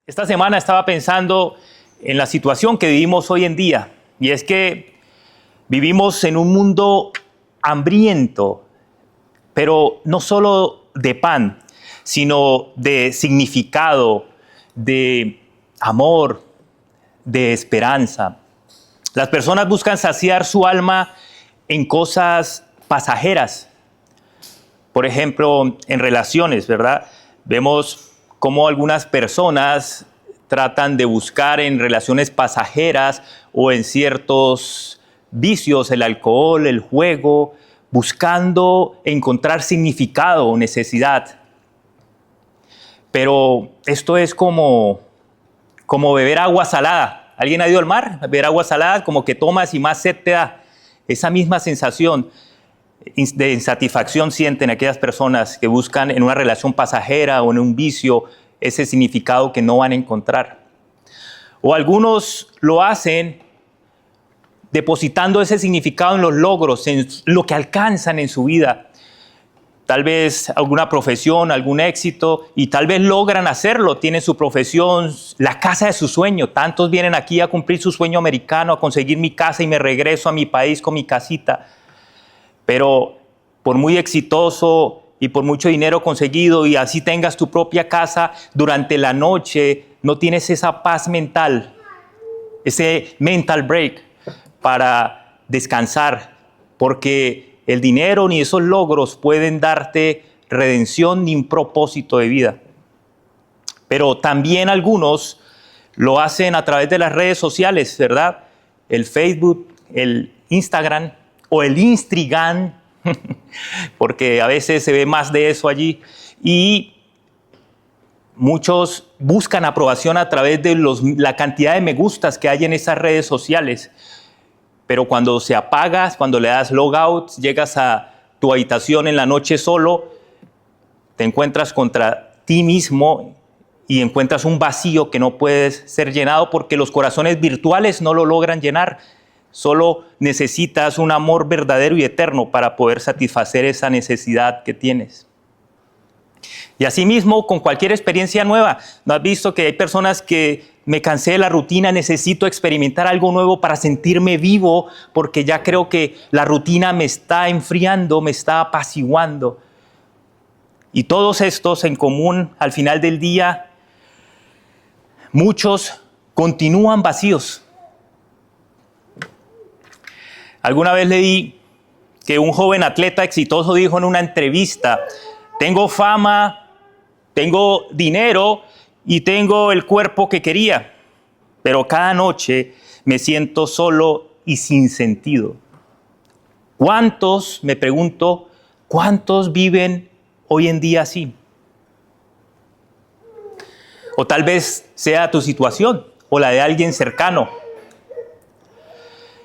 Esta semana estaba pensando en la situación que vivimos hoy en día, y es que vivimos en un mundo hambriento, pero no solo de pan, sino de significado, de amor, de esperanza. Las personas buscan saciar su alma en cosas pasajeras. Por ejemplo, en relaciones, ¿verdad? Vemos cómo algunas personas tratan de buscar en relaciones pasajeras o en ciertos vicios, el alcohol, el juego, buscando encontrar significado o necesidad. Pero esto es como beber agua salada. ¿Alguien ha ido al mar? Beber agua salada, como que tomas y más sed te da. Esa misma sensación de insatisfacción sienten aquellas personas que buscan en una relación pasajera o en un vicio ese significado que no van a encontrar. O algunos lo hacen depositando ese significado en los logros, en lo que alcanzan en su vida. Tal vez alguna profesión, algún éxito, y tal vez logran hacerlo, tienen su profesión, la casa de su sueño. Tantos vienen aquí a cumplir su sueño americano, a conseguir mi casa y me regreso a mi país con mi casita. Pero por muy exitoso y por mucho dinero conseguido y así tengas tu propia casa, durante la noche no tienes esa paz mental, ese mental break para descansar, porque el dinero ni esos logros pueden darte redención ni un propósito de vida. Pero también algunos lo hacen a través de las redes sociales, ¿verdad? El Facebook, el Instagram o el Instagram, porque a veces se ve más de eso allí. Y muchos buscan aprobación a través de la cantidad de me gustas que hay en esas redes sociales. Pero cuando se apagas, cuando le das logout, llegas a tu habitación en la noche solo, te encuentras contra ti mismo y encuentras un vacío que no puedes ser llenado porque los corazones virtuales no lo logran llenar. Solo necesitas un amor verdadero y eterno para poder satisfacer esa necesidad que tienes. Y asimismo, con cualquier experiencia nueva, ¿no has visto que hay personas que me cansé de la rutina, necesito experimentar algo nuevo para sentirme vivo, porque ya creo que la rutina me está enfriando, me está apaciguando? Y todos estos en común, al final del día, muchos continúan vacíos. Alguna vez leí que un joven atleta exitoso dijo en una entrevista: tengo fama, tengo dinero y tengo el cuerpo que quería, pero cada noche me siento solo y sin sentido. ¿Cuántos, me pregunto, cuántos viven hoy en día así? O tal vez sea tu situación o la de alguien cercano.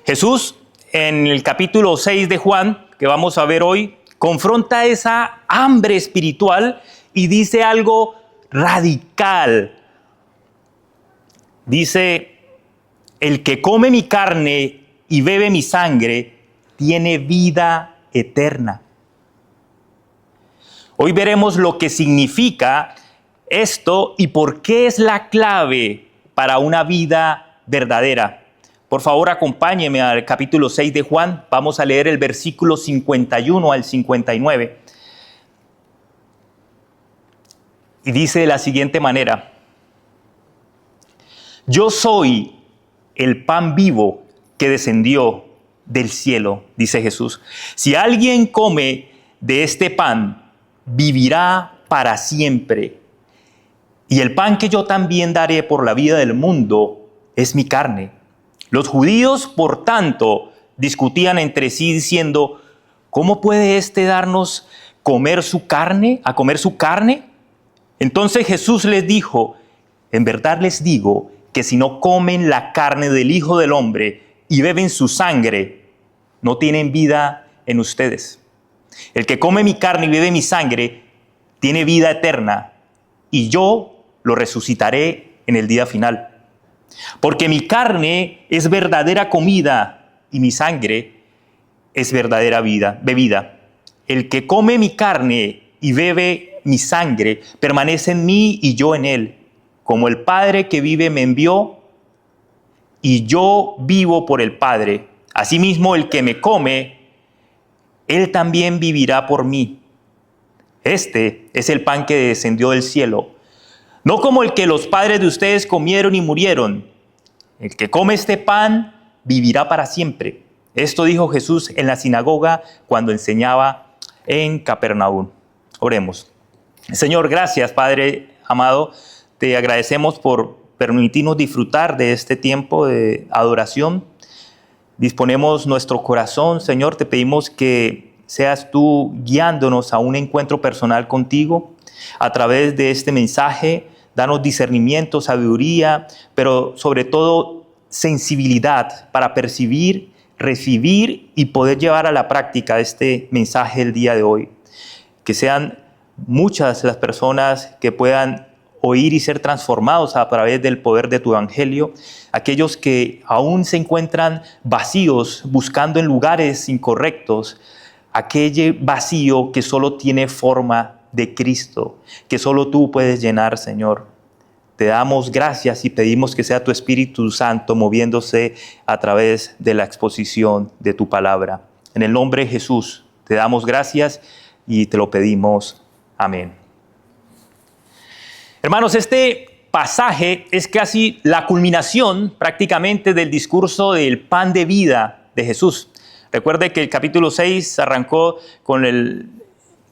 Jesús, en el capítulo 6 de Juan, que vamos a ver hoy, confronta esa hambre espiritual y dice algo radical. Dice: el que come mi carne y bebe mi sangre tiene vida eterna. Hoy veremos lo que significa esto y por qué es la clave para una vida verdadera. Por favor, acompáñeme al capítulo 6 de Juan. Vamos a leer el versículo 51 al 59. Y dice de la siguiente manera: yo soy el pan vivo que descendió del cielo, dice Jesús. Si alguien come de este pan, vivirá para siempre. Y el pan que yo también daré por la vida del mundo es mi carne. Los judíos, por tanto, discutían entre sí diciendo: ¿cómo puede éste darnos a comer su carne? Entonces Jesús les dijo: en verdad les digo que si no comen la carne del Hijo del Hombre y beben su sangre, no tienen vida en ustedes. El que come mi carne y bebe mi sangre tiene vida eterna, y yo lo resucitaré en el día final. Porque mi carne es verdadera comida y mi sangre es verdadera bebida. El que come mi carne y bebe mi sangre permanece en mí y yo en él. como el Padre que vive me envió, y yo vivo por el Padre. Asimismo, el que me come, él también vivirá por mí. Este es el pan que descendió del cielo, no como el que los padres de ustedes comieron y murieron. El que come este pan vivirá para siempre. Esto dijo Jesús en la sinagoga cuando enseñaba en Capernaum. Oremos. Señor, gracias, Padre amado. Te agradecemos por permitirnos disfrutar de este tiempo de adoración. Disponemos nuestro corazón, Señor. Te pedimos que seas tú guiándonos a un encuentro personal contigo a través de este mensaje. Danos discernimiento, sabiduría, pero sobre todo sensibilidad para percibir, recibir y poder llevar a la práctica este mensaje el día de hoy. Que sean muchas las personas que puedan oír y ser transformados a través del poder de tu evangelio. Aquellos que aún se encuentran vacíos, buscando en lugares incorrectos, aquel vacío que solo tiene forma de Cristo, que solo tú puedes llenar, Señor. Te damos gracias y pedimos que sea tu Espíritu Santo moviéndose a través de la exposición de tu palabra. En el nombre de Jesús te damos gracias y te lo pedimos. Amén. Hermanos, este pasaje es casi la culminación prácticamente del discurso del pan de vida de Jesús. Recuerde que el capítulo 6 arrancó con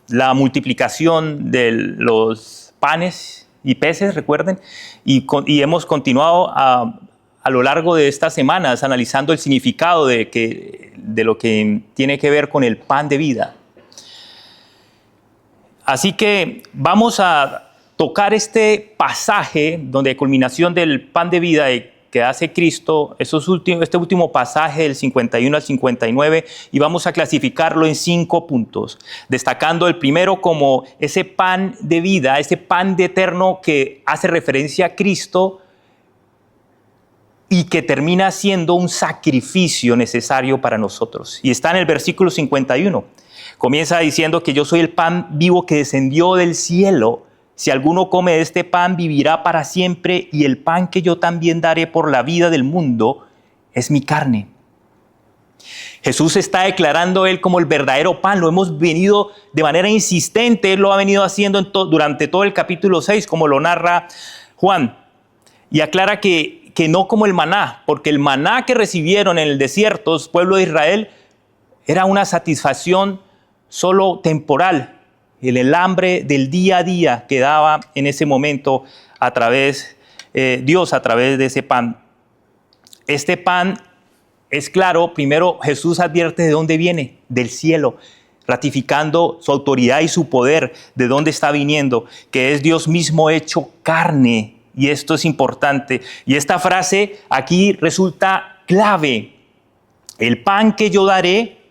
la multiplicación de los panes y peces, recuerden, y hemos continuado a lo largo de estas semanas analizando el significado de lo que tiene que ver con el pan de vida. Así que vamos a tocar este pasaje donde culminación del pan de vida que hace Cristo, este último pasaje del 51 al 59, y vamos a clasificarlo en 5 puntos, destacando el primero como ese pan de vida, ese pan de eterno que hace referencia a Cristo y que termina siendo un sacrificio necesario para nosotros. Y está en el versículo 51. Comienza diciendo que yo soy el pan vivo que descendió del cielo. Si alguno come de este pan, vivirá para siempre, y el pan que yo también daré por la vida del mundo es mi carne. Jesús está declarando él como el verdadero pan. Lo hemos venido de manera insistente, él lo ha venido haciendo durante todo el capítulo 6, como lo narra Juan. Y aclara que no como el maná, porque el maná que recibieron en el desierto, el pueblo de Israel, era una satisfacción solo temporal. El hambre del día a día que daba en ese momento Dios a través de ese pan. Este pan es claro, primero Jesús advierte de dónde viene, del cielo, ratificando su autoridad y su poder, de dónde está viniendo, que es Dios mismo hecho carne. Y esto es importante. Y esta frase aquí resulta clave. El pan que yo daré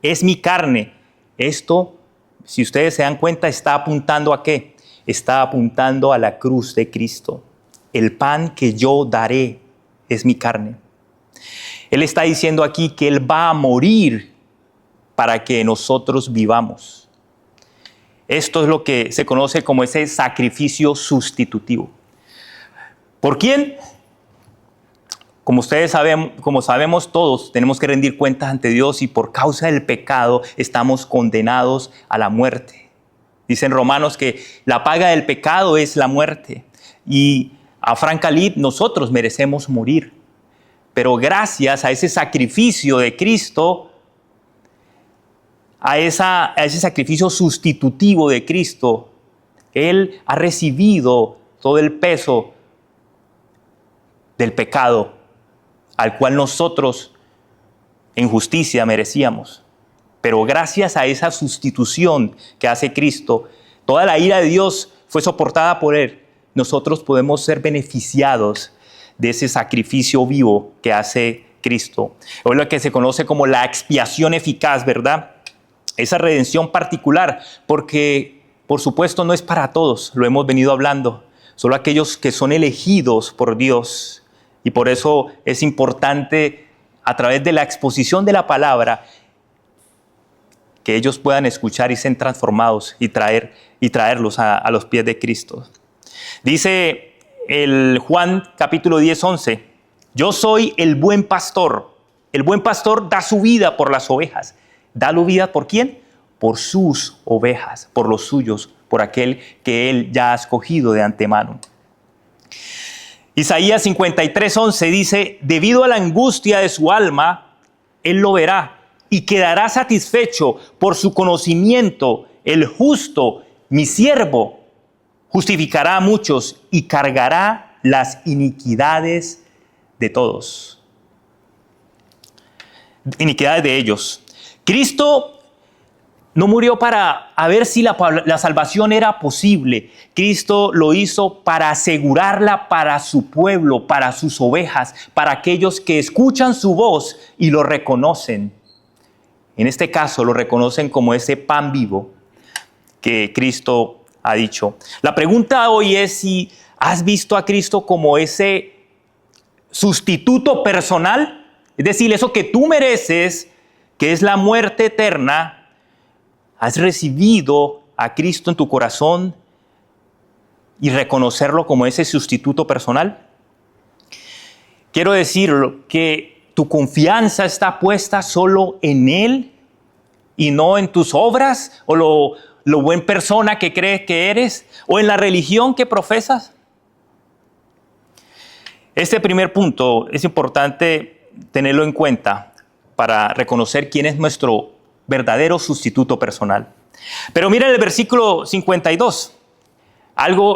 es mi carne. Esto, si ustedes se dan cuenta, está apuntando ¿a qué? Está apuntando a la cruz de Cristo. El pan que yo daré es mi carne. Él está diciendo aquí que Él va a morir para que nosotros vivamos. Esto es lo que se conoce como ese sacrificio sustitutivo. ¿Por quién? Como sabemos todos, tenemos que rendir cuentas ante Dios y por causa del pecado estamos condenados a la muerte. Dicen Romanos que la paga del pecado es la muerte. Y a franca lid, nosotros merecemos morir. Pero gracias a ese sacrificio de Cristo, a ese sacrificio sustitutivo de Cristo, Él ha recibido todo el peso del pecado al cual nosotros en justicia merecíamos. Pero gracias a esa sustitución que hace Cristo, toda la ira de Dios fue soportada por Él. Nosotros podemos ser beneficiados de ese sacrificio vivo que hace Cristo. Es lo que se conoce como la expiación eficaz, ¿verdad? Esa redención particular, porque por supuesto no es para todos, lo hemos venido hablando, solo aquellos que son elegidos por Dios. Y por eso es importante, a través de la exposición de la palabra, que ellos puedan escuchar y ser transformados y traerlos a los pies de Cristo. Dice el Juan capítulo 10, 11. Yo soy el buen pastor. El buen pastor da su vida por las ovejas. ¿Da su vida por quién? Por sus ovejas, por los suyos, por aquel que él ya ha escogido de antemano. Isaías 53, 11 dice, debido a la angustia de su alma, él lo verá y quedará satisfecho por su conocimiento. El justo, mi siervo, justificará a muchos y cargará las iniquidades de todos. Iniquidades de ellos. Cristo no murió para ver si la salvación era posible. Cristo lo hizo para asegurarla para su pueblo, para sus ovejas, para aquellos que escuchan su voz y lo reconocen. En este caso lo reconocen como ese pan vivo que Cristo ha dicho. La pregunta hoy es si has visto a Cristo como ese sustituto personal, es decir, eso que tú mereces, que es la muerte eterna. ¿Has recibido a Cristo en tu corazón y reconocerlo como ese sustituto personal? Quiero decir que tu confianza está puesta solo en Él y no en tus obras o lo buen persona que crees que eres o en la religión que profesas. Este primer punto es importante tenerlo en cuenta para reconocer quién es nuestro verdadero sustituto personal. Pero mira el versículo 52,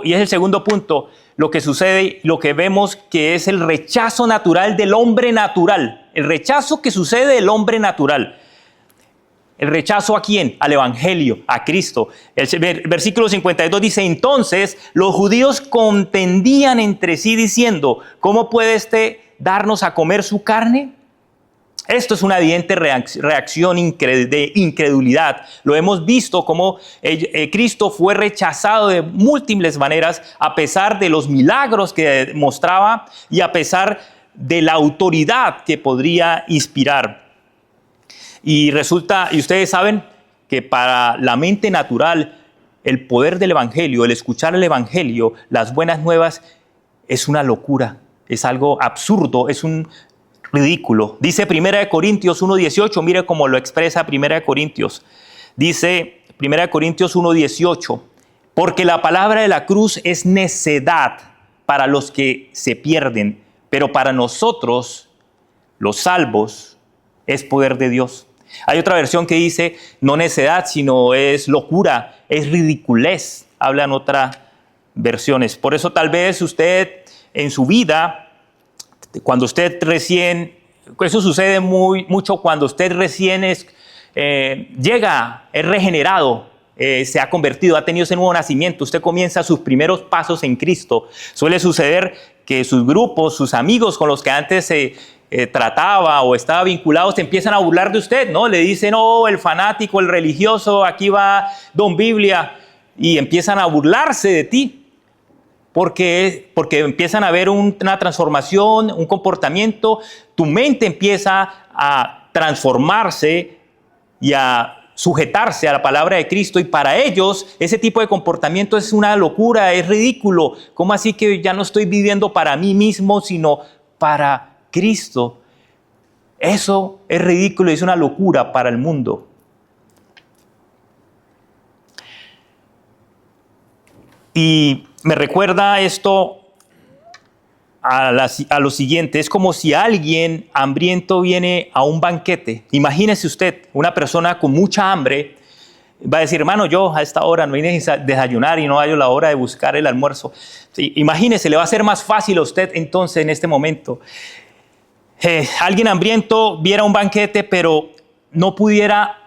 y es el segundo punto, lo que sucede, lo que vemos que es el rechazo natural del hombre natural, el rechazo que sucede del hombre natural. ¿El rechazo a quién? Al evangelio, a Cristo. El versículo 52 dice, entonces los judíos contendían entre sí diciendo, ¿cómo puede darnos a comer su carne? Esto es una evidente reacción de incredulidad. Lo hemos visto como Cristo fue rechazado de múltiples maneras a pesar de los milagros que mostraba y a pesar de la autoridad que podría inspirar. Y ustedes saben que para la mente natural, el poder del evangelio, el escuchar el evangelio, las buenas nuevas, es una locura, es algo absurdo, es un ridículo. Dice 1 Corintios 1:18, mire cómo lo expresa 1 Corintios. Dice 1 Corintios 1:18, porque la palabra de la cruz es necedad para los que se pierden, pero para nosotros, los salvos, es poder de Dios. Hay otra versión que dice, no necedad, sino es locura, es ridiculez, hablan otras versiones. Por eso tal vez usted en su vida, cuando usted recién, eso sucede mucho cuando usted recién llega, es regenerado, se ha convertido, ha tenido ese nuevo nacimiento, usted comienza sus primeros pasos en Cristo. Suele suceder que sus grupos, sus amigos con los que antes se trataba o estaba vinculado, se empiezan a burlar de usted, ¿no? Le dicen, oh, el fanático, el religioso, aquí va Don Biblia, y empiezan a burlarse de ti. Porque empiezan a ver una transformación, un comportamiento, tu mente empieza a transformarse y a sujetarse a la palabra de Cristo, y para ellos ese tipo de comportamiento es una locura, es ridículo. ¿Cómo así que ya no estoy viviendo para mí mismo, sino para Cristo? Eso es ridículo y es una locura para el mundo. Y me recuerda esto a lo siguiente. Es como si alguien hambriento viene a un banquete. Imagínese usted, una persona con mucha hambre va a decir, hermano, yo a esta hora no vine a desayunar y no hallo la hora de buscar el almuerzo. Sí, imagínese, le va a ser más fácil a usted entonces en este momento. Alguien hambriento viera un banquete, pero no pudiera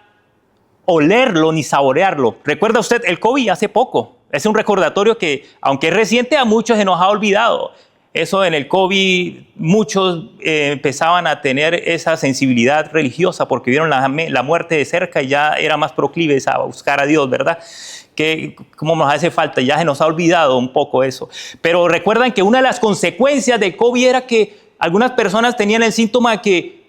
olerlo ni saborearlo. ¿Recuerda usted el COVID hace poco? Es un recordatorio que, aunque es reciente, a muchos se nos ha olvidado. Eso en el COVID, muchos empezaban a tener esa sensibilidad religiosa porque vieron la muerte de cerca y ya eran más proclives a buscar a Dios, ¿verdad? Que cómo nos hace falta, ya se nos ha olvidado un poco eso. Pero recuerdan que una de las consecuencias del COVID era que algunas personas tenían el síntoma que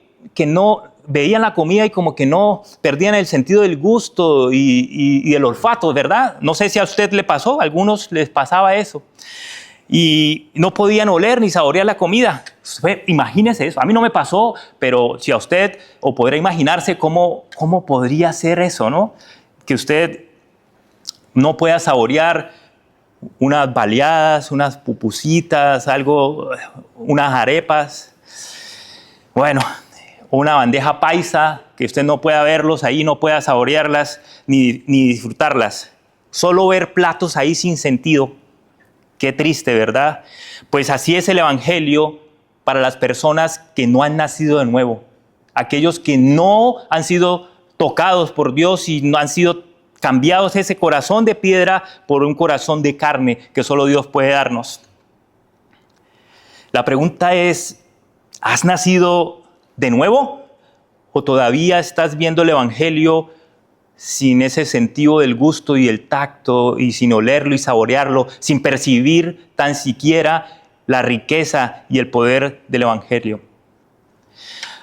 no veían la comida y como que no perdían el sentido del gusto y del olfato, ¿verdad? No sé si a usted le pasó, a algunos les pasaba eso. y no podían oler ni saborear la comida. Imagínese eso. A mí no me pasó, pero si a usted, o podrá imaginarse cómo podría ser eso, ¿no? Que usted no pueda saborear unas baleadas, unas pupusitas, algo, unas arepas. Bueno, una bandeja paisa, que usted no pueda verlos ahí, no pueda saborearlas ni disfrutarlas. Solo ver platos ahí sin sentido. Qué triste, ¿verdad? Pues así es el Evangelio para las personas que no han nacido de nuevo. Aquellos que no han sido tocados por Dios y no han sido cambiados ese corazón de piedra por un corazón de carne que solo Dios puede darnos. La pregunta es, ¿has nacido de nuevo? ¿O todavía estás viendo el Evangelio sin ese sentido del gusto y el tacto, y sin olerlo y saborearlo, sin percibir tan siquiera la riqueza y el poder del Evangelio?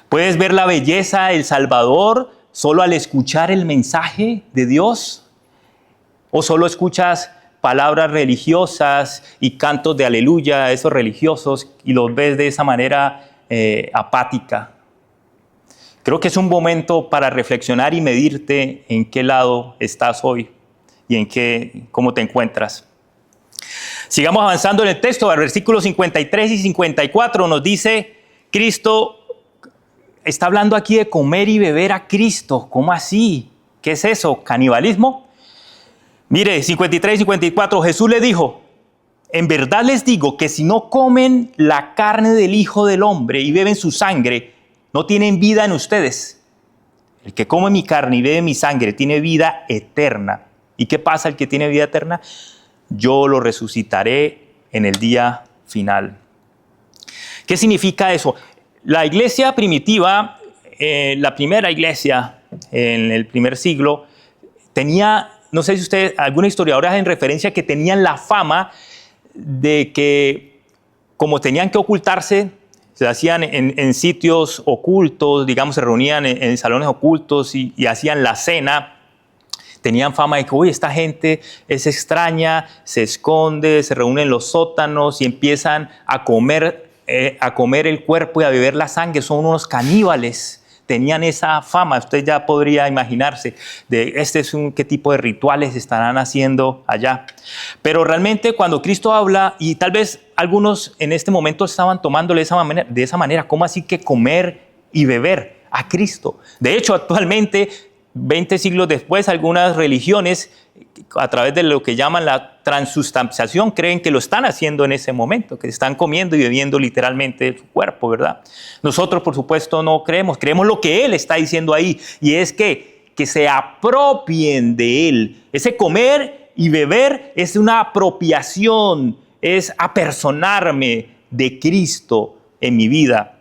¿Puedes ver la belleza del Salvador solo al escuchar el mensaje de Dios? ¿O solo escuchas palabras religiosas y cantos de aleluya, esos religiosos, y los ves de esa manera apática? Creo que es un momento para reflexionar y medirte en qué lado estás hoy y cómo te encuentras. Sigamos avanzando en el texto. Al versículos 53 y 54 nos dice, Cristo está hablando aquí de comer y beber a Cristo. ¿Cómo así? ¿Qué es eso? ¿Canibalismo? Mire, 53 y 54, Jesús le dijo, en verdad les digo que si no comen la carne del Hijo del Hombre y beben su sangre, no tienen vida en ustedes. El que come mi carne y bebe mi sangre tiene vida eterna. ¿Y qué pasa el que tiene vida eterna? Yo lo resucitaré en el día final. ¿Qué significa eso? La iglesia primitiva, la primera iglesia en el primer siglo, tenía, no sé si ustedes, algunos historiadores hacen referencia que tenían la fama de que, como tenían que ocultarse, se hacían en sitios ocultos, digamos, se reunían en salones ocultos y hacían la cena. Tenían fama de que, uy, esta gente es extraña, se esconde, se reúne en los sótanos y empiezan a comer el cuerpo y a beber la sangre. Son unos caníbales. Tenían esa fama. Usted ya podría imaginarse de qué tipo de rituales estarán haciendo allá. Pero realmente cuando Cristo habla, y tal vez algunos en este momento estaban tomándole de esa manera, ¿cómo así que comer y beber a Cristo? De hecho, actualmente, 20 siglos después, algunas religiones, a través de lo que llaman la transustanciación, creen que lo están haciendo en ese momento, que están comiendo y bebiendo literalmente su cuerpo, ¿verdad? Nosotros, por supuesto, no creemos lo que Él está diciendo ahí, y es que se apropien de Él. Ese comer y beber es una apropiación, es apersonarme de Cristo en mi vida.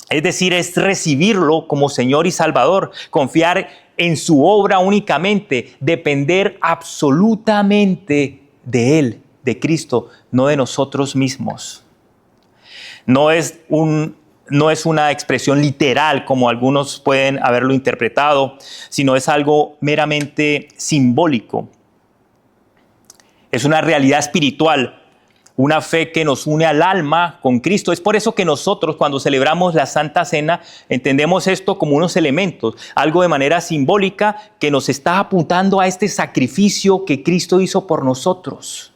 Es decir, es recibirlo como Señor y Salvador, confiar en su obra únicamente, depender absolutamente de Él, de Cristo, no de nosotros mismos. No es una expresión literal como algunos pueden haberlo interpretado, sino es algo meramente simbólico. Es una realidad espiritual, una fe que nos une al alma con Cristo. Es por eso que nosotros, cuando celebramos la Santa Cena, entendemos esto como unos elementos, algo de manera simbólica que nos está apuntando a este sacrificio que Cristo hizo por nosotros.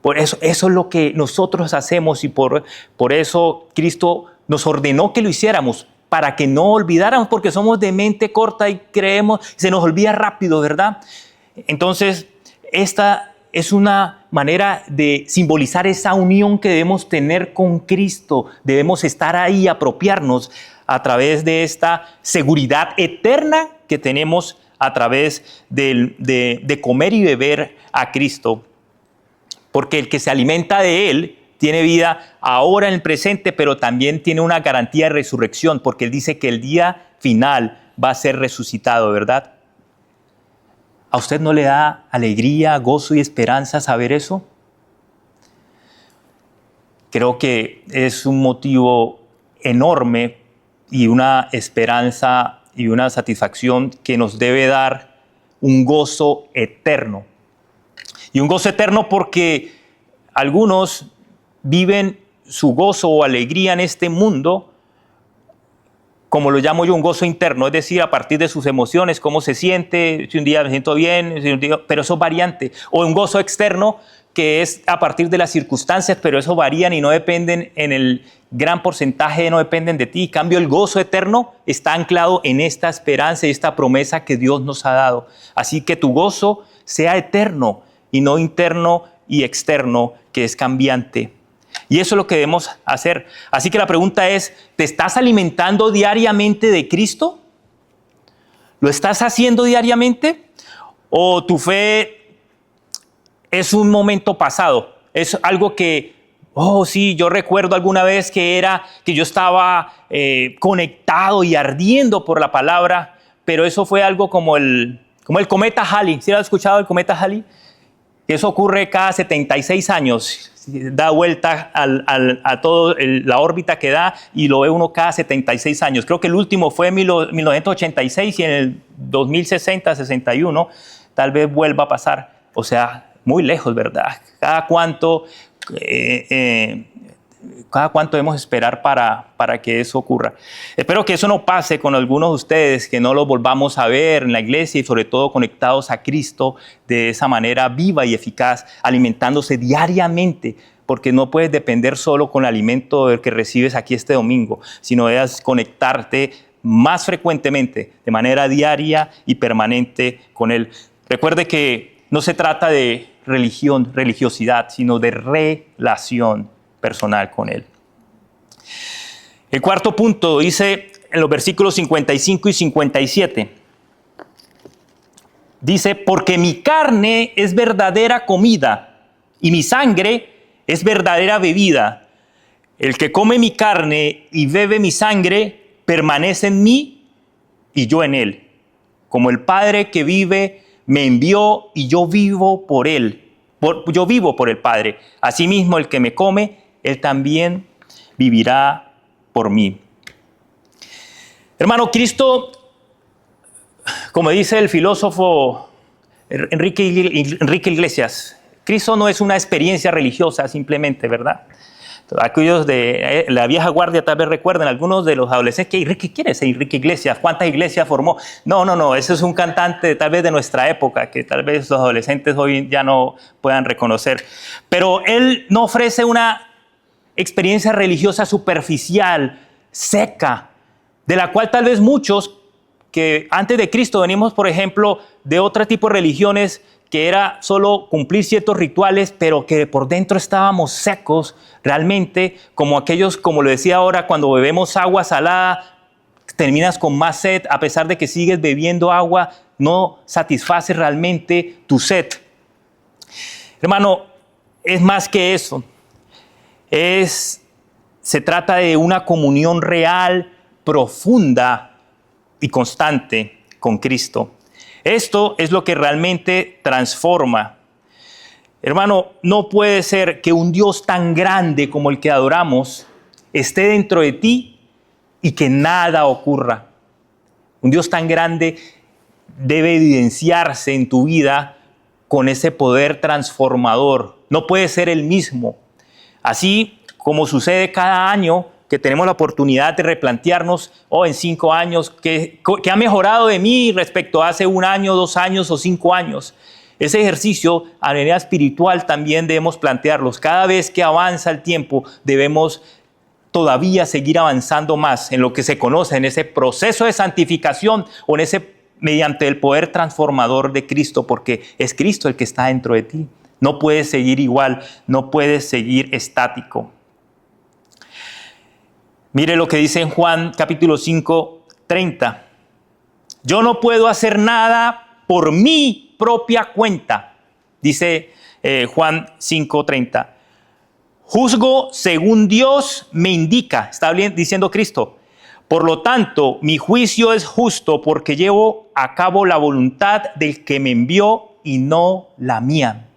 Por eso es lo que nosotros hacemos, y por eso Cristo nos ordenó que lo hiciéramos, para que no olvidáramos, porque somos de mente corta y creemos, se nos olvida rápido, ¿verdad? Entonces, esta es una manera de simbolizar esa unión que debemos tener con Cristo. Debemos estar ahí, apropiarnos a través de esta seguridad eterna que tenemos a través de comer y beber a Cristo. Porque el que se alimenta de Él tiene vida ahora en el presente, pero también tiene una garantía de resurrección, porque Él dice que el día final va a ser resucitado, ¿verdad? ¿A usted no le da alegría, gozo y esperanza saber eso? Creo que es un motivo enorme y una esperanza y una satisfacción que nos debe dar un gozo eterno. Y un gozo eterno porque algunos viven su gozo o alegría en este mundo, como lo llamo yo, un gozo interno, es decir, a partir de sus emociones, cómo se siente, si un día me siento bien, pero eso es variante. O un gozo externo, que es a partir de las circunstancias, pero eso varían y no dependen en el gran porcentaje, no dependen de ti. En cambio, el gozo eterno está anclado en esta esperanza y esta promesa que Dios nos ha dado. Así que tu gozo sea eterno y no interno y externo, que es cambiante. Y eso es lo que debemos hacer. Así que la pregunta es, ¿te estás alimentando diariamente de Cristo? ¿Lo estás haciendo diariamente? ¿O tu fe es un momento pasado? Es algo que, oh sí, yo recuerdo alguna vez que yo estaba conectado y ardiendo por la palabra, pero eso fue algo como el cometa Halley. ¿Sí lo has escuchado, el cometa Halley? Eso ocurre cada 76 años. Da vuelta a toda la órbita que da y lo ve uno cada 76 años. Creo que el último fue en 1986 y en el 2060, 61, tal vez vuelva a pasar. O sea, muy lejos, ¿verdad? ¿Cada cuánto debemos esperar para que eso ocurra? Espero que eso no pase con algunos de ustedes, que no los volvamos a ver en la iglesia y sobre todo conectados a Cristo de esa manera viva y eficaz, alimentándose diariamente, porque no puedes depender solo con el alimento del que recibes aquí este domingo, sino debes conectarte más frecuentemente, de manera diaria y permanente con Él. Recuerde que no se trata de religiosidad, sino de relación personal con Él. El cuarto punto dice en los versículos 55 y 57. Dice, porque mi carne es verdadera comida y mi sangre es verdadera bebida. El que come mi carne y bebe mi sangre permanece en mí y yo en él. Como el Padre que vive me envió y yo vivo por él. Yo vivo por el Padre. Asimismo, el que me come, él también vivirá por mí. Hermano, Cristo, como dice el filósofo Enrique Iglesias, Cristo no es una experiencia religiosa simplemente, ¿verdad? Aquellos de la vieja guardia tal vez recuerden, algunos de los adolescentes, ¿qué quiere ser Enrique Iglesias? ¿Cuántas iglesias formó? No, ese es un cantante tal vez de nuestra época, que tal vez los adolescentes hoy ya no puedan reconocer. Pero él no ofrece una experiencia religiosa superficial, seca, de la cual tal vez muchos que antes de Cristo venimos, por ejemplo, de otro tipo de religiones que era solo cumplir ciertos rituales, pero que por dentro estábamos secos realmente, como aquellos, como lo decía ahora, cuando bebemos agua salada, terminas con más sed, a pesar de que sigues bebiendo agua, no satisface realmente tu sed. Hermano, es más que eso. Se trata de una comunión real, profunda y constante con Cristo. Esto es lo que realmente transforma. Hermano, no puede ser que un Dios tan grande como el que adoramos esté dentro de ti y que nada ocurra. Un Dios tan grande debe evidenciarse en tu vida con ese poder transformador. No puede ser el mismo. Así como sucede cada año, que tenemos la oportunidad de replantearnos, en 5 años, ¿qué ha mejorado de mí respecto a hace 1 año, 2 años o 5 años? Ese ejercicio a manera espiritual también debemos plantearlos. Cada vez que avanza el tiempo, debemos todavía seguir avanzando más en lo que se conoce, en ese proceso de santificación o mediante el poder transformador de Cristo, porque es Cristo el que está dentro de ti. No puedes seguir igual, no puedes seguir estático. Mire lo que dice en Juan capítulo 5, 30. Yo no puedo hacer nada por mi propia cuenta, dice Juan 5, 30. Juzgo según Dios me indica, está diciendo Cristo. Por lo tanto, mi juicio es justo porque llevo a cabo la voluntad del que me envió y no la mía.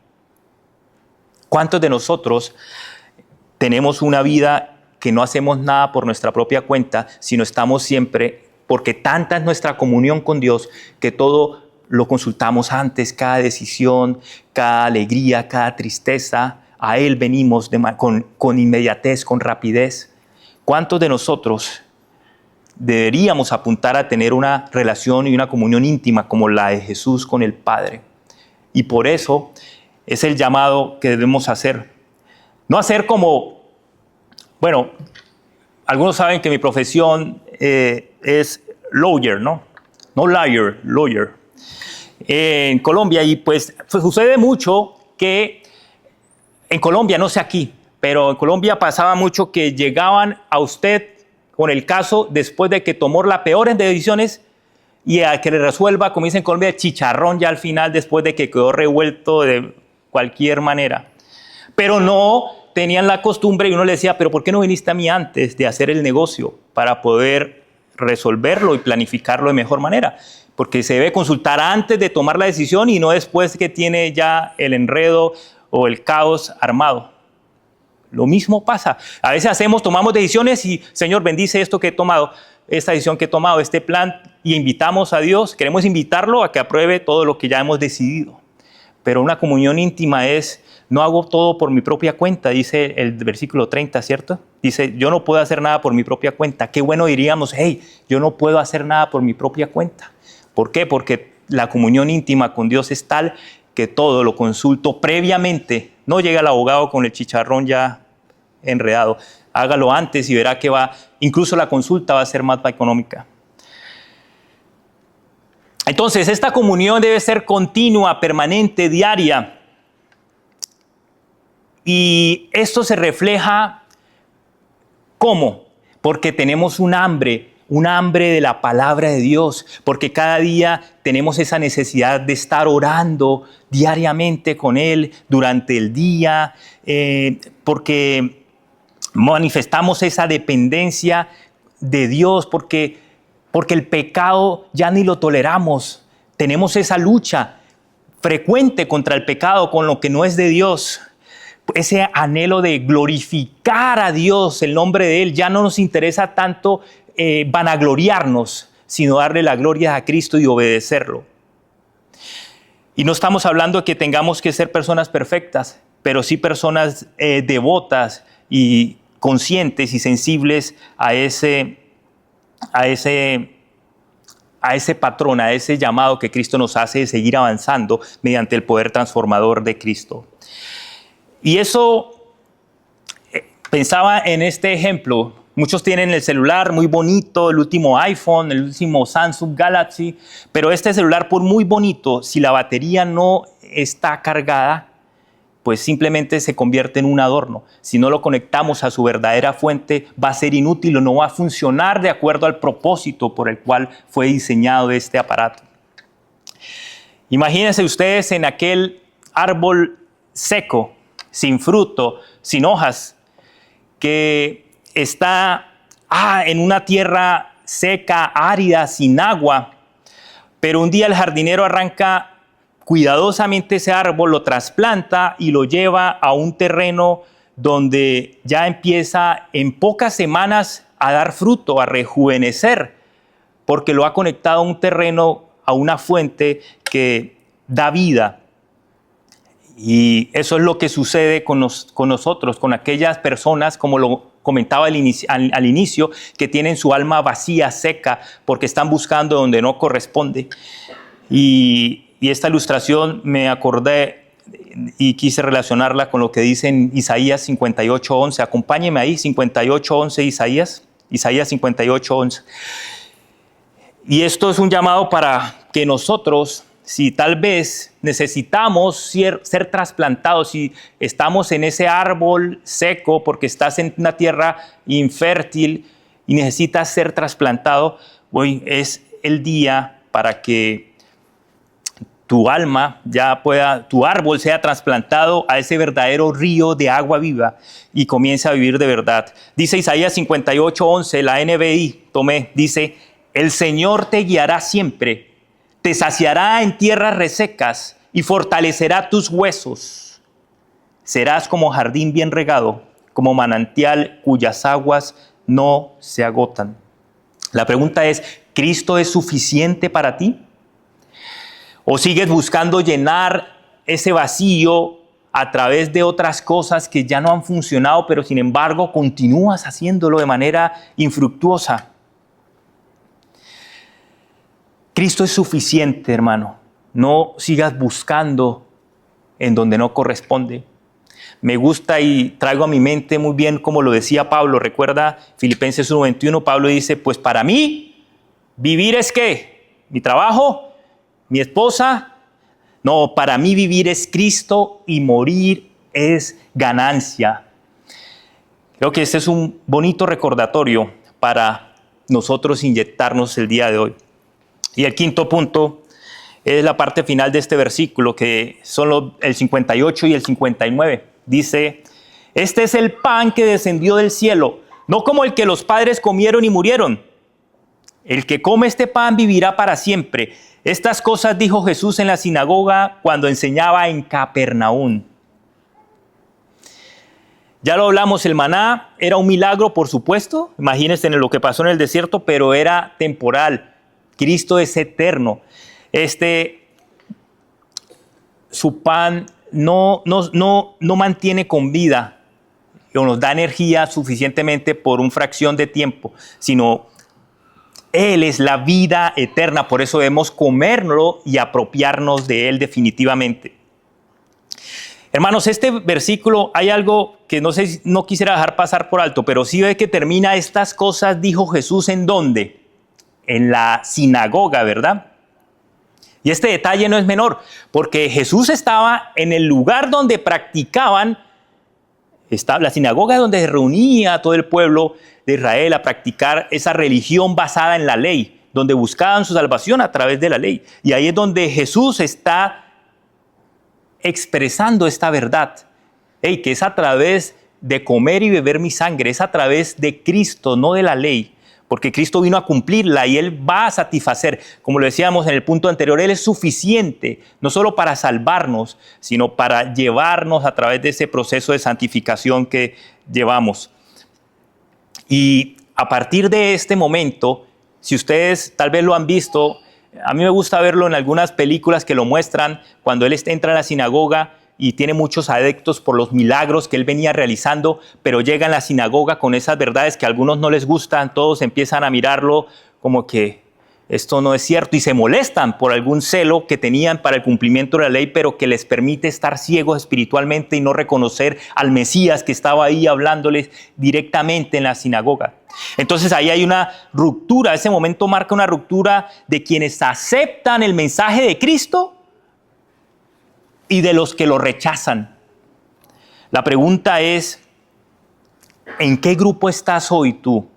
¿Cuántos de nosotros tenemos una vida que no hacemos nada por nuestra propia cuenta, sino estamos siempre, porque tanta es nuestra comunión con Dios, que todo lo consultamos antes, cada decisión, cada alegría, cada tristeza, a Él venimos con inmediatez, con rapidez. ¿Cuántos de nosotros deberíamos apuntar a tener una relación y una comunión íntima como la de Jesús con el Padre? Y por eso es el llamado que debemos hacer. No hacer como, bueno, algunos saben que mi profesión es lawyer, ¿no? No liar, lawyer. En Colombia, y pues sucede mucho que en Colombia, no sé aquí, pero en Colombia pasaba mucho que llegaban a usted con el caso después de que tomó las peores decisiones y a que le resuelva, como dicen en Colombia, chicharrón ya al final después de que quedó revuelto de cualquier manera. Pero no tenían la costumbre y uno le decía, pero ¿por qué no viniste a mí antes de hacer el negocio para poder resolverlo y planificarlo de mejor manera? Porque se debe consultar antes de tomar la decisión y no después que tiene ya el enredo o el caos armado. Lo mismo pasa. A veces tomamos decisiones y, Señor, bendice esto que he tomado, esta decisión que he tomado, este plan, y invitamos a Dios, queremos invitarlo a que apruebe todo lo que ya hemos decidido. Pero una comunión íntima es, no hago todo por mi propia cuenta, dice el versículo 30, ¿cierto? Dice, yo no puedo hacer nada por mi propia cuenta. Qué bueno diríamos, hey, yo no puedo hacer nada por mi propia cuenta. ¿Por qué? Porque la comunión íntima con Dios es tal que todo lo consulto previamente. No llega el abogado con el chicharrón ya enredado. Hágalo antes y verá que incluso la consulta va a ser más económica. Entonces, esta comunión debe ser continua, permanente, diaria. Y esto se refleja, ¿cómo? Porque tenemos un hambre de la palabra de Dios, porque cada día tenemos esa necesidad de estar orando diariamente con Él durante el día, porque manifestamos esa dependencia de Dios, porque el pecado ya ni lo toleramos. Tenemos esa lucha frecuente contra el pecado, con lo que no es de Dios. Ese anhelo de glorificar a Dios, el nombre de Él, ya no nos interesa tanto vanagloriarnos, sino darle la gloria a Cristo y obedecerlo. Y no estamos hablando de que tengamos que ser personas perfectas, pero sí personas devotas y conscientes y sensibles a ese patrón, a ese llamado que Cristo nos hace de seguir avanzando mediante el poder transformador de Cristo. Y eso, pensaba en este ejemplo. Muchos tienen el celular muy bonito, el último iPhone, el último Samsung Galaxy, pero este celular, por muy bonito, si la batería no está cargada, pues simplemente se convierte en un adorno. Si no lo conectamos a su verdadera fuente, va a ser inútil o no va a funcionar de acuerdo al propósito por el cual fue diseñado este aparato. Imagínense ustedes en aquel árbol seco, sin fruto, sin hojas, que está en una tierra seca, árida, sin agua, pero un día el jardinero arranca cuidadosamente ese árbol, lo trasplanta y lo lleva a un terreno donde ya empieza en pocas semanas a dar fruto, a rejuvenecer, porque lo ha conectado a un terreno, a una fuente que da vida. Y eso es lo que sucede con nosotros, con aquellas personas, como lo comentaba al inicio, que tienen su alma vacía, seca, porque están buscando donde no corresponde. Y esta ilustración me acordé y quise relacionarla con lo que dice en Isaías 58:11. Acompáñeme ahí, 58:11, Isaías 58:11. Y esto es un llamado para que nosotros, si tal vez necesitamos ser trasplantados, si estamos en ese árbol seco porque estás en una tierra infértil y necesitas ser trasplantado, hoy es el día para que tu alma tu árbol sea trasplantado a ese verdadero río de agua viva y comience a vivir de verdad. Dice Isaías 58:11, la NBI, dice, el Señor te guiará siempre, te saciará en tierras resecas y fortalecerá tus huesos. Serás como jardín bien regado, como manantial cuyas aguas no se agotan. La pregunta es, ¿Cristo es suficiente para ti? ¿O sigues buscando llenar ese vacío a través de otras cosas que ya no han funcionado, pero sin embargo continúas haciéndolo de manera infructuosa. Cristo es suficiente, hermano. No sigas buscando en donde no corresponde. Me gusta y traigo a mi mente muy bien como lo decía Pablo. Recuerda Filipenses 1:21, Pablo dice, pues para mí, vivir es ¿qué? ¿Mi trabajo? ¿Mi esposa? No, para mí vivir es Cristo y morir es ganancia. Creo que este es un bonito recordatorio para nosotros inyectarnos el día de hoy. Y el quinto punto es la parte final de este versículo, que son el 58 y el 59. Dice, este es el pan que descendió del cielo, no como el que los padres comieron y murieron. El que come este pan vivirá para siempre. Estas cosas dijo Jesús en la sinagoga cuando enseñaba en Capernaum. Ya lo hablamos, el maná era un milagro, por supuesto. Imagínense en lo que pasó en el desierto, pero era temporal. Cristo es eterno. Su pan no mantiene con vida o nos da energía suficientemente por una fracción de tiempo, sino Él es la vida eterna. Por eso debemos comérnoslo y apropiarnos de Él definitivamente. Hermanos, este versículo hay algo que no quisiera dejar pasar por alto, pero sí ve que termina estas cosas, dijo Jesús, ¿en dónde? En la sinagoga, ¿verdad? Y este detalle no es menor, porque Jesús estaba en el lugar donde practicaban, la sinagoga donde se reunía todo el pueblo de Israel a practicar esa religión basada en la ley, donde buscaban su salvación a través de la ley. Y ahí es donde Jesús está expresando esta verdad, que es a través de comer y beber mi sangre, es a través de Cristo, no de la ley, porque Cristo vino a cumplirla y Él va a satisfacer. Como lo decíamos en el punto anterior, Él es suficiente, no solo para salvarnos, sino para llevarnos a través de ese proceso de santificación que llevamos. Y a partir de este momento, si ustedes tal vez lo han visto, a mí me gusta verlo en algunas películas que lo muestran, cuando Él entra a la sinagoga y tiene muchos adeptos por los milagros que Él venía realizando, pero llega a la sinagoga con esas verdades que a algunos no les gustan, todos empiezan a mirarlo como que esto no es cierto y se molestan por algún celo que tenían para el cumplimiento de la ley, pero que les permite estar ciegos espiritualmente y no reconocer al Mesías que estaba ahí hablándoles directamente en la sinagoga. Entonces ahí hay una ruptura, ese momento marca una ruptura de quienes aceptan el mensaje de Cristo y de los que lo rechazan. La pregunta es, ¿en qué grupo estás hoy tú?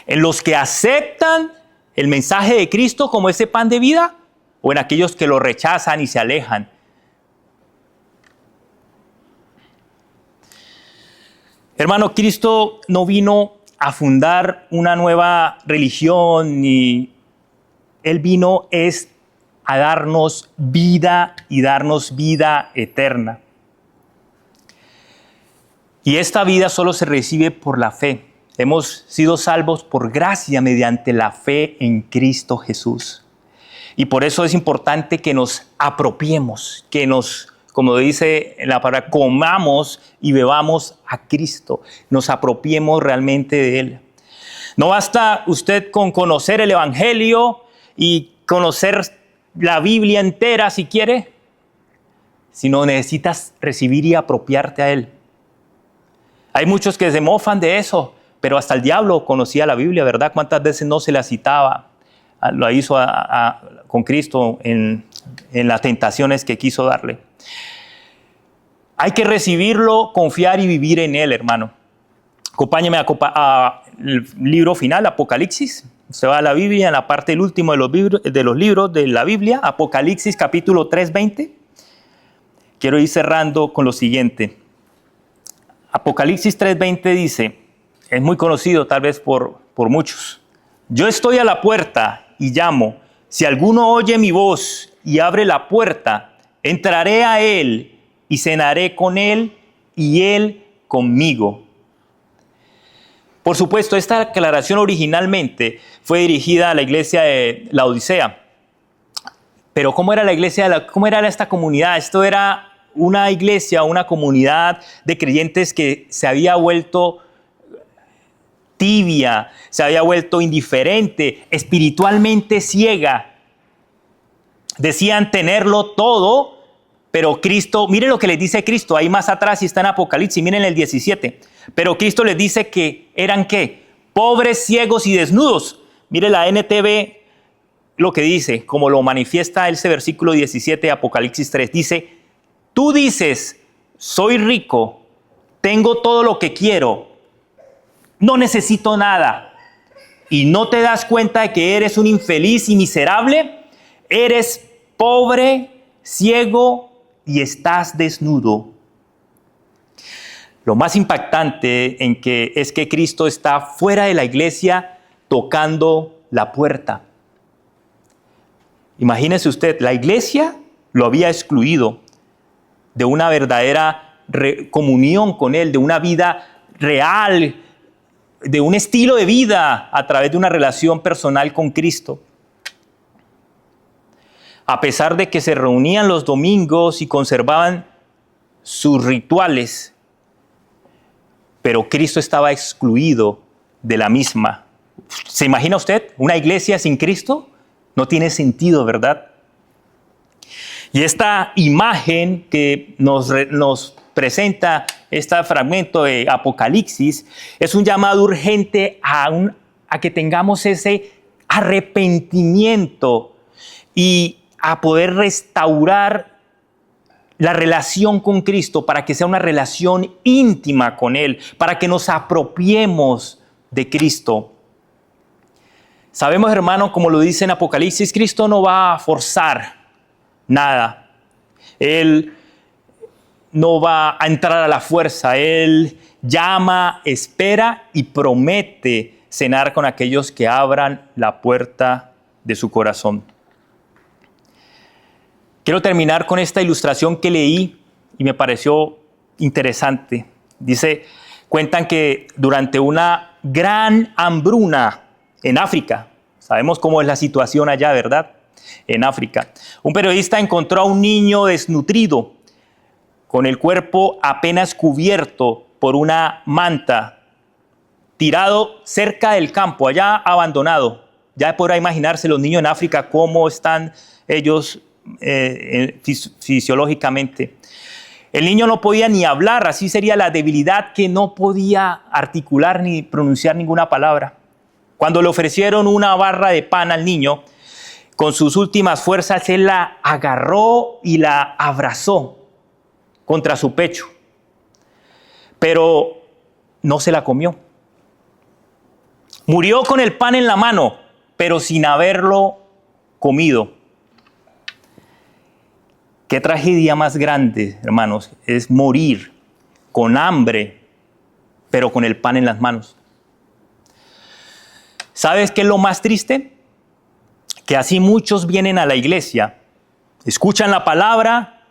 ¿En los que aceptan el mensaje de Cristo como ese pan de vida? ¿O en aquellos que lo rechazan y se alejan? Hermano, Cristo no vino a fundar una nueva religión, ni Él vino a darnos vida y darnos vida eterna. Y esta vida solo se recibe por la fe. Hemos sido salvos por gracia mediante la fe en Cristo Jesús. Y por eso es importante que nos apropiemos, que como dice la palabra, comamos y bebamos a Cristo. Nos apropiemos realmente de Él. No basta usted con conocer el Evangelio y conocer la Biblia entera si quiere, sino necesitas recibir y apropiarte a Él. Hay muchos que se mofan de eso, pero hasta el diablo conocía la Biblia, ¿verdad? ¿Cuántas veces no se la citaba? Lo hizo con Cristo en las tentaciones que quiso darle. Hay que recibirlo, confiar y vivir en Él, hermano. Acompáñeme al libro final, Apocalipsis. Se va a la Biblia, en la parte del último de los libros de la Biblia, Apocalipsis capítulo 3:20. Quiero ir cerrando con lo siguiente. Apocalipsis 3:20 dice, es muy conocido tal vez por muchos. Yo estoy a la puerta y llamo. Si alguno oye mi voz y abre la puerta, entraré a él y cenaré con él y él conmigo. Por supuesto, esta aclaración originalmente fue dirigida a la iglesia de la Odisea. Pero ¿cómo era la iglesia? ¿Cómo era esta comunidad? Esto era una iglesia, una comunidad de creyentes que se había vuelto tibia, se había vuelto indiferente, espiritualmente ciega. Decían tenerlo todo, pero Cristo, miren lo que les dice Cristo, ahí más atrás y está en Apocalipsis, miren el 17. Pero Cristo les dice que eran ¿qué? Pobres, ciegos y desnudos. Mire la NTV lo que dice, como lo manifiesta ese versículo 17 de Apocalipsis 3. Dice, tú dices, soy rico, tengo todo lo que quiero, no necesito nada. Y no te das cuenta de que eres un infeliz y miserable. Eres pobre, ciego y estás desnudo. Lo más impactante es que Cristo está fuera de la iglesia tocando la puerta. Imagínese usted, la iglesia lo había excluido de una verdadera comunión con Él, de una vida real, de un estilo de vida a través de una relación personal con Cristo. A pesar de que se reunían los domingos y conservaban sus rituales, pero Cristo estaba excluido de la misma. ¿Se imagina usted una iglesia sin Cristo? No tiene sentido, ¿verdad? Y esta imagen que nos presenta este fragmento de Apocalipsis es un llamado urgente a que tengamos ese arrepentimiento y a poder restaurar la relación con Cristo para que sea una relación íntima con Él, para que nos apropiemos de Cristo. Sabemos, hermano, como lo dice en Apocalipsis, Cristo no va a forzar nada. Él no va a entrar a la fuerza. Él llama, espera y promete cenar con aquellos que abran la puerta de su corazón. Quiero terminar con esta ilustración que leí y me pareció interesante. Cuentan que durante una gran hambruna en África, sabemos cómo es la situación allá, ¿verdad? En África, un periodista encontró a un niño desnutrido, con el cuerpo apenas cubierto por una manta, tirado cerca del campo, allá abandonado. Ya podrá imaginarse los niños en África cómo están ellos fisiológicamente. El niño no podía ni hablar, así sería la debilidad, que no podía articular ni pronunciar ninguna palabra. Cuando le ofrecieron una barra de pan al niño, con sus últimas fuerzas, él la agarró y la abrazó contra su pecho. Pero no se la comió. Murió con el pan en la mano, pero sin haberlo comido. Qué tragedia más grande, hermanos, es morir con hambre, pero con el pan en las manos. ¿Sabes qué es lo más triste? Que así muchos vienen a la iglesia, escuchan la palabra,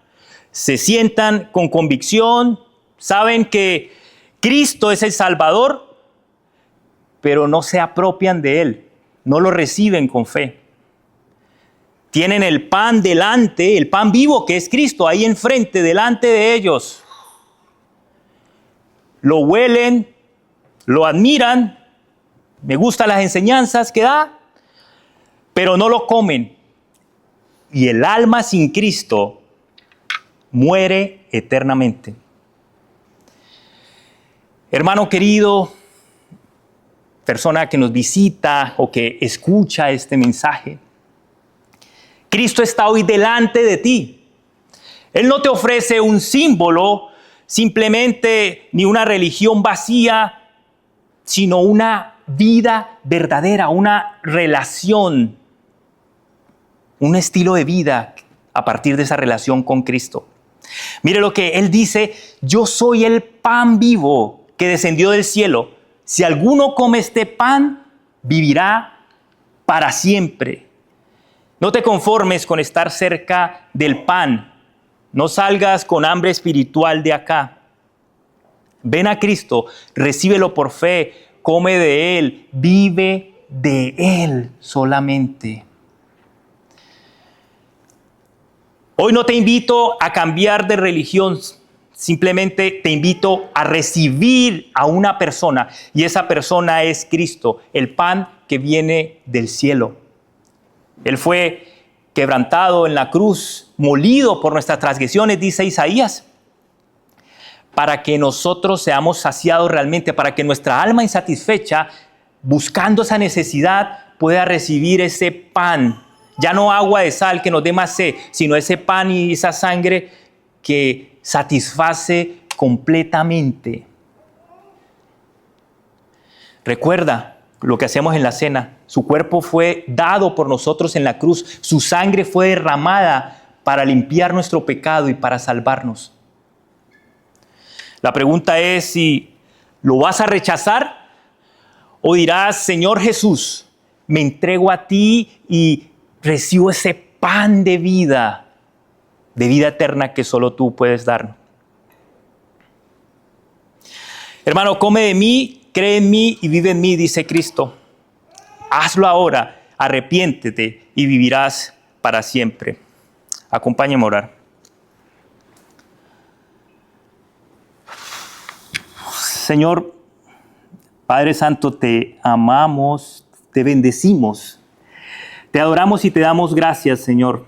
se sientan con convicción, saben que Cristo es el Salvador, pero no se apropian de Él, no lo reciben con fe. Tienen el pan delante, el pan vivo que es Cristo, ahí enfrente, delante de ellos. Lo huelen, lo admiran, me gustan las enseñanzas que da, pero no lo comen. Y el alma sin Cristo muere eternamente. Hermano querido, persona que nos visita o que escucha este mensaje, Cristo está hoy delante de ti. Él no te ofrece un símbolo, simplemente ni una religión vacía, sino una vida verdadera, una relación, un estilo de vida a partir de esa relación con Cristo. Mire lo que Él dice: yo soy el pan vivo que descendió del cielo. Si alguno come este pan, vivirá para siempre. No te conformes con estar cerca del pan. No salgas con hambre espiritual de acá. Ven a Cristo, recíbelo por fe, come de Él, vive de Él solamente. Hoy no te invito a cambiar de religión, simplemente te invito a recibir a una persona, y esa persona es Cristo, el pan que viene del cielo. Él fue quebrantado en la cruz, molido por nuestras transgresiones, dice Isaías, para que nosotros seamos saciados realmente, para que nuestra alma insatisfecha, buscando esa necesidad, pueda recibir ese pan. Ya no agua de sal que nos dé más sed, sino ese pan y esa sangre que satisface completamente. Recuerda lo que hacemos en la cena. Su cuerpo fue dado por nosotros en la cruz. Su sangre fue derramada para limpiar nuestro pecado y para salvarnos. La pregunta es si lo vas a rechazar o dirás, Señor Jesús, me entrego a ti y recibo ese pan de vida eterna que solo tú puedes darnos. Hermano, come de mí, cree en mí y vive en mí, dice Cristo. Hazlo ahora, arrepiéntete y vivirás para siempre. Acompáñame a orar. Señor, Padre Santo, te amamos, te bendecimos, te adoramos y te damos gracias, Señor.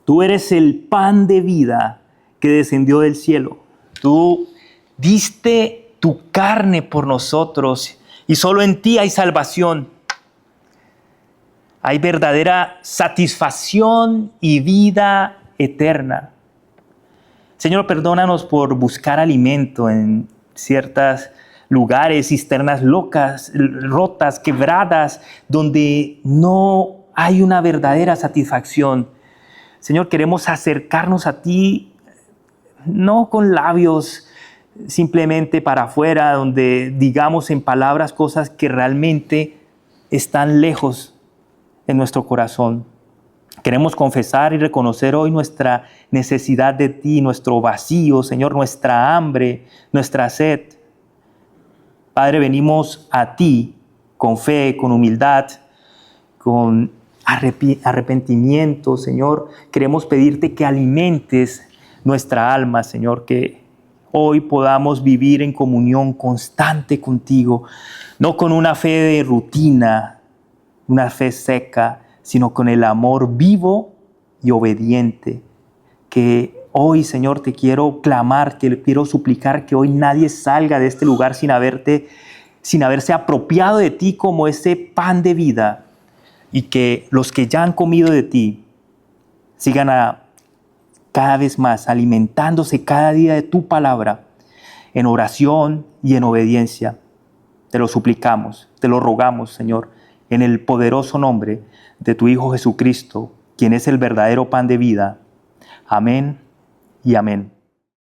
Tú eres el pan de vida que descendió del cielo. Tú diste tu carne por nosotros y solo en ti hay salvación. Hay verdadera satisfacción y vida eterna. Señor, perdónanos por buscar alimento en ciertos lugares, cisternas locas, rotas, quebradas, donde no hay una verdadera satisfacción. Señor, queremos acercarnos a ti, no con labios simplemente para afuera, donde digamos en palabras cosas que realmente están lejos en nuestro corazón. Queremos confesar y reconocer hoy nuestra necesidad de ti, nuestro vacío, Señor, nuestra hambre, nuestra sed. Padre, venimos a ti con fe, con humildad, con arrepentimiento, Señor. Queremos pedirte que alimentes nuestra alma, Señor, que hoy podamos vivir en comunión constante contigo, no con una fe de rutina, una fe seca, sino con el amor vivo y obediente. Que hoy, Señor, te quiero clamar, te quiero suplicar que hoy nadie salga de este lugar sin haberse apropiado de ti como ese pan de vida, y que los que ya han comido de ti sigan cada vez más alimentándose cada día de tu palabra en oración y en obediencia. Te lo suplicamos, te lo rogamos, Señor, en el poderoso nombre de tu Hijo Jesucristo, quien es el verdadero pan de vida. Amén y amén.